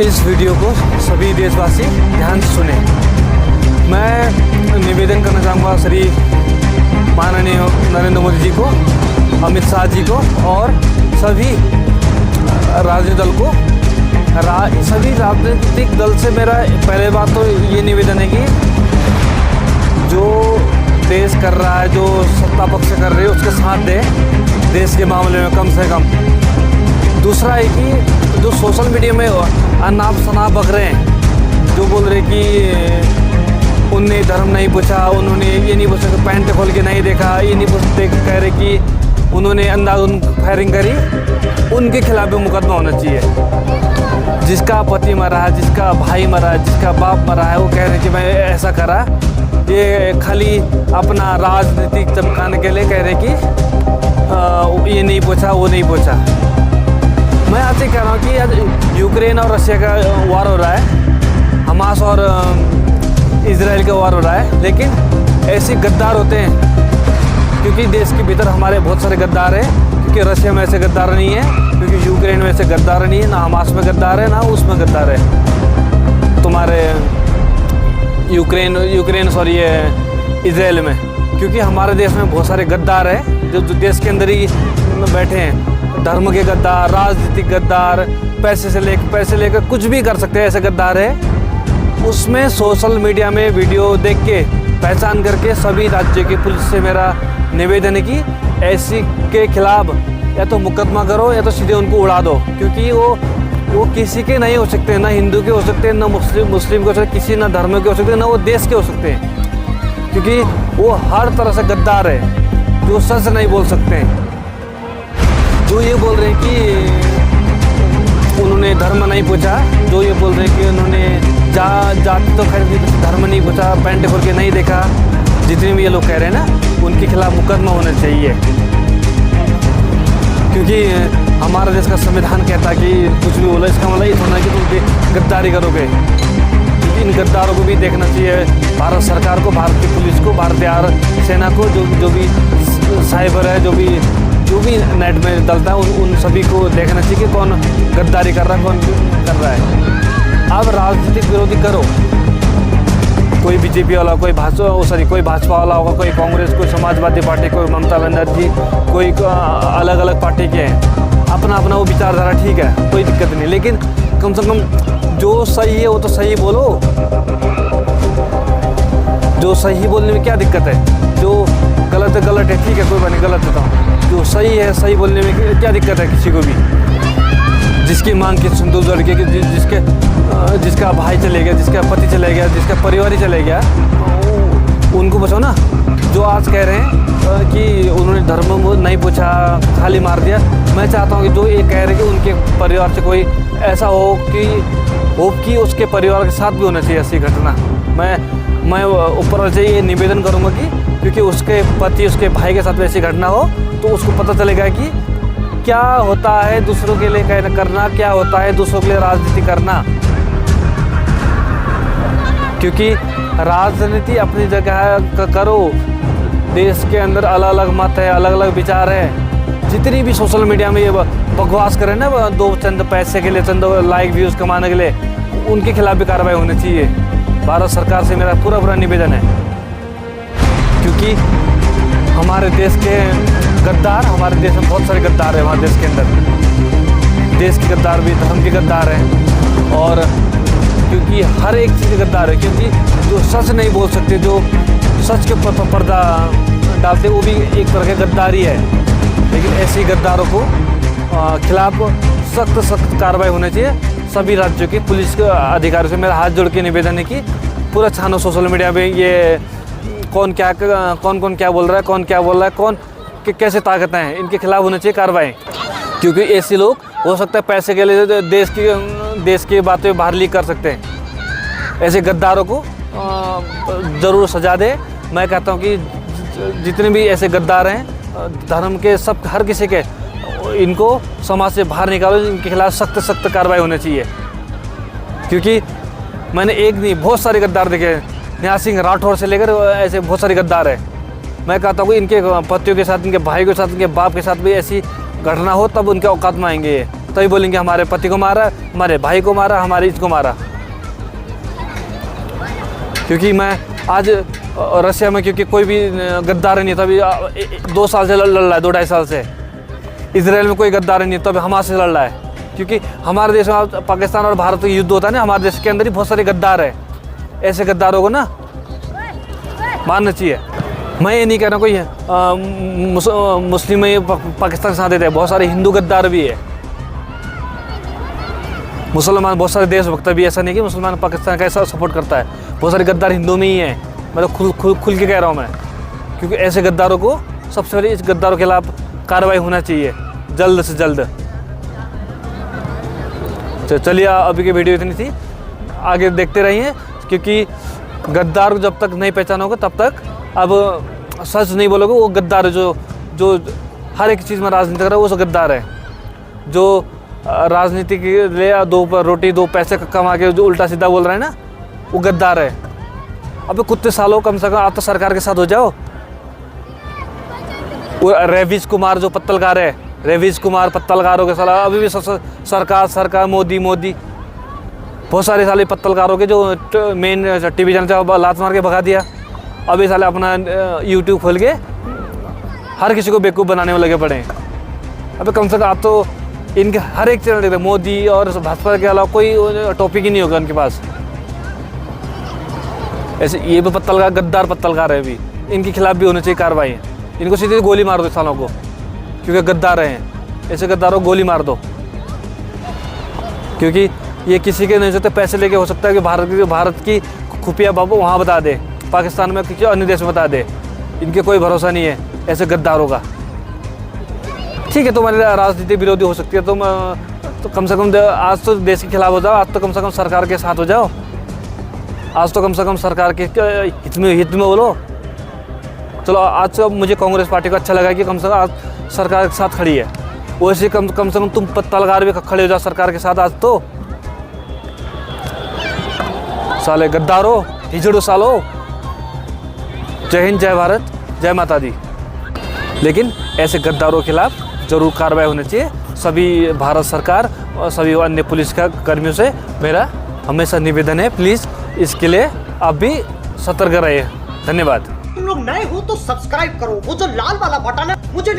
इस वीडियो को सभी देशवासी ध्यान से सुने। मैं निवेदन करना चाहूँगा श्री माननीय नरेंद्र मोदी जी को, अमित शाह जी को और सभी राजनीतिक दल को। सभी राजनीतिक दल से मेरा पहले बात तो ये निवेदन है कि जो देश कर रहा है, जो सत्ता पक्ष कर रहे हैं, उसके साथ दे देश के मामले में कम से कम। दूसरा है कि जो सोशल मीडिया में अनाप शनाप बक रहे हैं, जो बोल रहे कि उनने धर्म नहीं पूछा, उन्होंने ये नहीं पूछा, पैंट खोल के नहीं देखा, ये नहीं पूछते, कह रहे कि उन्होंने अंधाधुंध फायरिंग करी, उनके खिलाफ भी मुकदमा होना चाहिए। जिसका पति मरा है, जिसका भाई मरा है, जिसका बाप मरा है, वो कह रहे कि मैं ऐसा करा, ये खाली अपना राजनीतिक चमकाने के लिए कह रहे कि ये नहीं पूछा, वो नहीं पूछा। मैं आपसे कह रहा हूँ कि आज यूक्रेन और रशिया का वार हो रहा है, हमास और इजराइल का वार हो रहा है, लेकिन ऐसे गद्दार होते हैं क्योंकि देश के भीतर हमारे बहुत सारे गद्दार हैं। क्योंकि रशिया में ऐसे गद्दार नहीं है, क्योंकि यूक्रेन में ऐसे गद्दार नहीं है, ना हमास में गद्दार है, ना उसमें गद्दार है तुम्हारे यूक्रेन सॉरी इजराइल में। क्योंकि हमारे देश में बहुत सारे गद्दार हैं जो देश के अंदर ही बैठे हैं। धर्म के गद्दार, राजनीतिक गद्दार, पैसे लेकर कुछ भी कर सकते हैं, ऐसे गद्दार है। उसमें सोशल मीडिया में वीडियो देख के पहचान करके सभी राज्य की पुलिस से मेरा निवेदन है कि ऐसी के खिलाफ या तो मुकदमा करो या तो सीधे उनको उड़ा दो। क्योंकि वो किसी के नहीं हो सकते, ना हिंदू के हो सकते हैं, ना मुस्लिम के हो सकते, किसी ना धर्म के हो सकते हैं, ना वो देश के हो सकते हैं। क्योंकि वो हर तरह से गद्दार है, जो सच नहीं बोल सकते हैं, जो ये बोल रहे हैं कि उन्होंने धर्म नहीं पूछा, जो ये बोल रहे हैं कि उन्होंने जाति तो खैर धर्म नहीं पूछा, पैंट खोल के नहीं देखा, जितने भी ये लोग कह रहे हैं ना, उनके खिलाफ मुकदमा होना चाहिए। क्योंकि हमारा देश का संविधान कहता है कि कुछ भी बोला, इसका मतलब ये थोड़ा कि तुम गद्दारी करोगे। क्योंकि इन गद्दारों को भी देखना चाहिए, भारत सरकार को, भारतीय पुलिस को, भारतीय सेना को, जो भी साइबर है, जो भी नेट में डलता है, उन सभी को देखना चाहिए कि कौन गद्दारी कर रहा है, कौन कर रहा है। अब राजनीतिक विरोधी करो, कोई बीजेपी वाला, कोई भाजपा वाला होगा, कोई कांग्रेस, कोई समाजवादी पार्टी, कोई ममता बनर्जी, कोई अलग अलग पार्टी के हैं, अपना अपना वो विचारधारा ठीक है, कोई दिक्कत नहीं। लेकिन कम से कम जो सही है वो तो सही बोलो। जो सही बोलने में क्या दिक्कत है, जो गलत है गलत है, ठीक है, कोई बात नहीं, गलत बताओ। जो सही है सही बोलने में क्या दिक्कत है किसी को भी। जिसकी मांग की सिंदूर लड़के की, जिसका भाई चले गया, जिसका पति चले गया, जिसका परिवार ही चले गया, उनको बचाओ ना। जो आज कह रहे हैं कि उन्होंने धर्म नहीं पूछा, खाली मार दिया, मैं चाहता हूँ कि जो ये कह रहे हैं कि उनके परिवार से कोई ऐसा हो कि उसके परिवार के साथ भी होना चाहिए ऐसी घटना। मैं ऊपर वाले से ये निवेदन करूँगा कि क्योंकि उसके पति, उसके भाई के साथ ऐसी घटना हो तो उसको पता चलेगा कि क्या होता है दूसरों के लिए करना, क्या होता है दूसरों के लिए राजनीति करना। क्योंकि राजनीति अपनी जगह करो, देश के अंदर अलग अलग मत है, अलग अलग विचार है। जितनी भी सोशल मीडिया में ये बकवास करें ना, दो चंद पैसे के लिए, चंद लाइक व्यूज़ कमाने के लिए, उनके खिलाफ भी कार्रवाई होनी चाहिए। भारत सरकार से मेरा पूरा निवेदन है। क्योंकि हमारे देश के गद्दार, हमारे देश में बहुत सारे गद्दार हैं, हमारे देश के अंदर देश के गद्दार भी धर्म के गद्दार हैं। और क्योंकि हर एक चीज़ गद्दार है, क्योंकि जो सच नहीं बोल सकते, जो सच के ऊपर पर्दा डालते, वो भी एक तरह के गद्दारी है। लेकिन ऐसे गद्दारों को खिलाफ सख्त कार्रवाई होनी चाहिए। सभी राज्यों की पुलिस के अधिकारियों से मेरा हाथ जोड़ के निवेदन है कि पूरा छानो सोशल मीडिया पे, ये कौन क्या बोल रहा है, कौन क्या बोल रहा है, कौन कैसे ताकतें हैं, इनके खिलाफ होनी चाहिए कार्रवाई। क्योंकि ऐसे लोग हो सकता है पैसे के लिए देश की बातें बाहर लीक कर सकते हैं। ऐसे गद्दारों को ज़रूर सजा दे। मैं कहता हूँ कि जितने भी ऐसे गद्दार हैं, धर्म के, सब हर किसी के, इनको समाज से बाहर निकालो, इनके खिलाफ सख्त कार्रवाई होनी चाहिए। क्योंकि मैंने एक नहीं, बहुत सारे गद्दार देखे, निहाल सिंह राठौर से लेकर ऐसे बहुत सारे गद्दार हैं। मैं कहता हूँ कि इनके पतियों के साथ, इनके भाई के साथ, इनके बाप के साथ भी ऐसी घटना हो, तब उनके औकात में आएंगे। तभी बोलेंगे हमारे पति को मारा, हमारे भाई को मारा, हमारे इसको मारा। क्योंकि मैं आज रशिया में क्योंकि कोई भी गद्दार नहीं था, अभी 2 साल से लड़ रहा है, 2-2.5 साल से। इजराइल में कोई गद्दार नहीं, तो अभी हमारे से लड़ रहा है। क्योंकि हमारे देश में पाकिस्तान और भारत का युद्ध होता है ना, हमारे देश के अंदर ही बहुत सारे गद्दार हैं। ऐसे गद्दारों को ना मारना चाहिए। मैं ये नहीं कह रहा कोई मुस्लिम पाकिस्तान के साथ देते हैं, बहुत सारे हिंदू गद्दार भी है, मुसलमान बहुत सारे देशभक्त भी। ऐसा नहीं कि मुसलमान पाकिस्तान का ऐसा सपोर्ट करता है, बहुत सारे गद्दार हिंदू में ही है। मैं तो खुल के कह रहा हूँ मैं, क्योंकि ऐसे गद्दारों को सबसे पहले इस गद्दारों के खिलाफ कार्रवाई होना चाहिए जल्द से जल्द। तो चलिए अभी की वीडियो इतनी थी, आगे देखते रहिए, क्योंकि गद्दार को जब तक नहीं पहचानोगे तब तक, अब सच नहीं बोलोगे वो गद्दार है। जो हर एक चीज़ में राजनीति कर रहा है वो गद्दार है। जो राजनीति के लिए 2 रोटी 2 पैसे कमा के जो उल्टा सीधा बोल रहा है ना, वो गद्दार है। अबे कुत्ते सालों, कम से कम आप तो सरकार के साथ हो जाओ। वो रवीश कुमार जो पत्तलकार है, रवीश कुमार पत्तलकारों के साला अभी भी सरकार मोदी बहुत सारे साले पत्तलकारों के जो मेन टीवी चैनल से लात मार के भगा दिया। अभी साले अपना यूट्यूब खोल के हर किसी को बेवकूफ़ बनाने में लगे पड़े हैं। अबे कम से कम आप तो इनके हर एक चैनल देखते, मोदी और भाजपा के अलावा कोई टॉपिक ही नहीं होगा उनके पास। ऐसे ये भी पत्तलकार, गद्दार पत्तलकार है, अभी इनके खिलाफ भी होनी चाहिए कार्रवाई। इनको सीधे गोली मार दो सालों को, क्योंकि गद्दार हैं। ऐसे गद्दारों को गोली मार दो, क्योंकि ये किसी के नहीं सकते, पैसे लेके हो सकता है कि भारत की खुफिया बाबू वहाँ बता दे, पाकिस्तान में किसी अन्य देश में बता दे। इनके कोई भरोसा नहीं है ऐसे गद्दारों का। ठीक है, तुम्हारी राजनीति विरोधी हो सकती है, तुम तो कम से कम आज तो देश के खिलाफ हो जाओ, आज तो कम से कम सरकार के साथ हो जाओ, आज तो कम से कम सरकार के हित में बोलो। चलो आज तो मुझे कांग्रेस पार्टी को अच्छा लगा कि कम से कम आज सरकार के साथ खड़ी है। वैसे कम से कम तुम पत्तलकार भी खड़े हो जाओ सरकार के साथ आज तो। साले गद्दारो, हिजड़ो सालो। जय हिंद, जय भारत, जय माता दी। लेकिन ऐसे गद्दारों के खिलाफ जरूर कार्रवाई होनी चाहिए। सभी भारत सरकार और सभी अन्य पुलिस का कर्मियों से मेरा हमेशा निवेदन है, प्लीज़ इसके लिए आप भी सतर्क रहिए। धन्यवाद। तुम लोग नए हो तो सब्सक्राइब करो, वो जो लाल वाला बटन है मुझे